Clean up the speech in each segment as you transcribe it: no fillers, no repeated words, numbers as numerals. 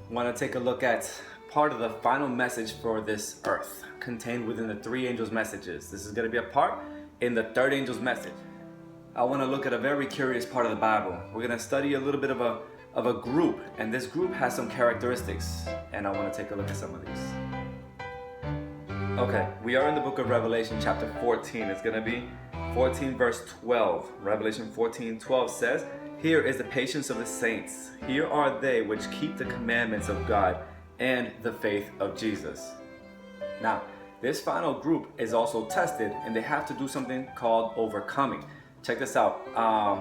Want to take a look at part of the final message for this earth contained within the three angels' messages. This is going to be a part in the third angel's message. I want to look at a very curious part of the Bible. We're going to study a little bit of a group, and this group has some characteristics, and I want to take a look at some of these. Okay, we are in the book of Revelation chapter 14. It's going to be 14 verse 12. Revelation 14:12 says, "Here is the patience of the saints. Here are they which keep the commandments of God and the faith of Jesus." Now, this final group is also tested, and they have to do something called overcoming. Check this out.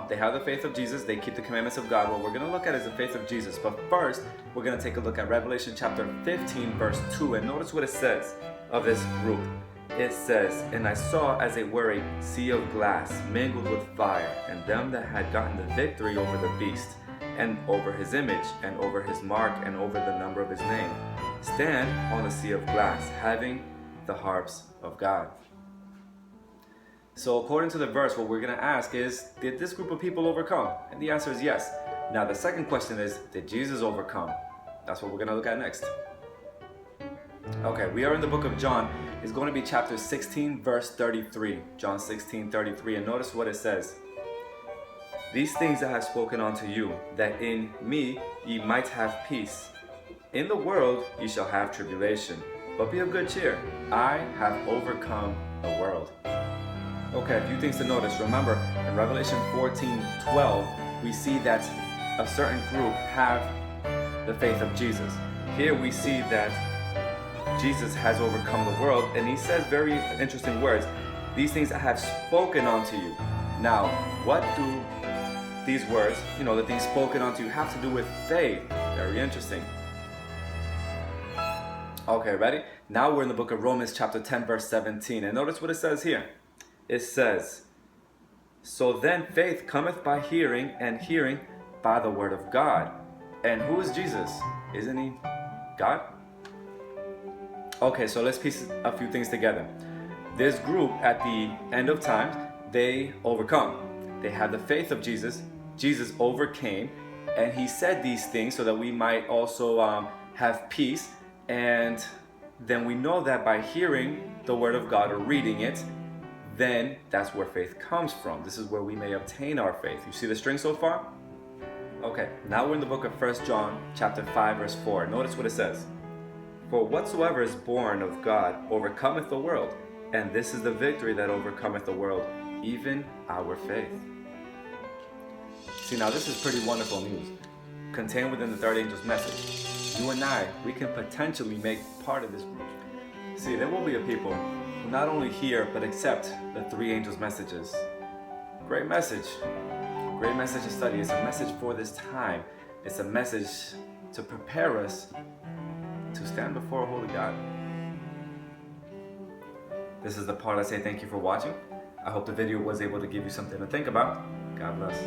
They have the faith of Jesus. They keep the commandments of God. What we're going to look at is the faith of Jesus. But first, we're going to take a look at Revelation chapter 15 verse 2. And notice what it says of this group. It says, "And I saw as it were a sea of glass mingled with fire, and them that had gotten the victory over the beast, and over his image, and over his mark, and over the number of his name, stand on the sea of glass, having the harps of God." So according to the verse, what we're going to ask is, did this group of people overcome? And the answer is yes. Now the second question is, did Jesus overcome? That's what we're going to look at next. Okay, we are in the book of John. It's going to be chapter 16 verse 33. John 16:33, and notice what it says. "These things I have spoken unto you, that in me ye might have peace. In the world ye shall have tribulation, but be of good cheer. I have overcome the world." Okay, a few things to notice. Remember, in Revelation 14:12, we see that a certain group have the faith of Jesus. Here we see that Jesus has overcome the world, and he says very interesting words. "These things I have spoken unto you." Now, what do these words, the things spoken unto you, have to do with faith? Very interesting. Okay, ready? Now we're in the book of Romans chapter 10 verse 17, and notice what it says here. It says, "So then faith cometh by hearing, and hearing by the word of God." And who is Jesus? Isn't he God? Okay, so let's piece a few things together. This group at the end of time, they overcome. They have the faith of Jesus. Jesus overcame, and he said these things so that we might also have peace. And then we know that by hearing the word of God or reading it, then that's where faith comes from. This is where we may obtain our faith. You see the string so far? Okay, now we're in the book of 1 John chapter 5 verse 4. Notice what it says. "For whatsoever is born of God overcometh the world, and this is the victory that overcometh the world, even our faith." See, now this is pretty wonderful news, contained within the third angel's message. You and I, we can potentially make part of this group. See, there will be a people who not only hear, but accept the three angels' messages. Great message to study. It's a message for this time. It's a message to prepare us to stand before a holy God. This is the part I say thank you for watching. I hope the video was able to give you something to think about. God bless.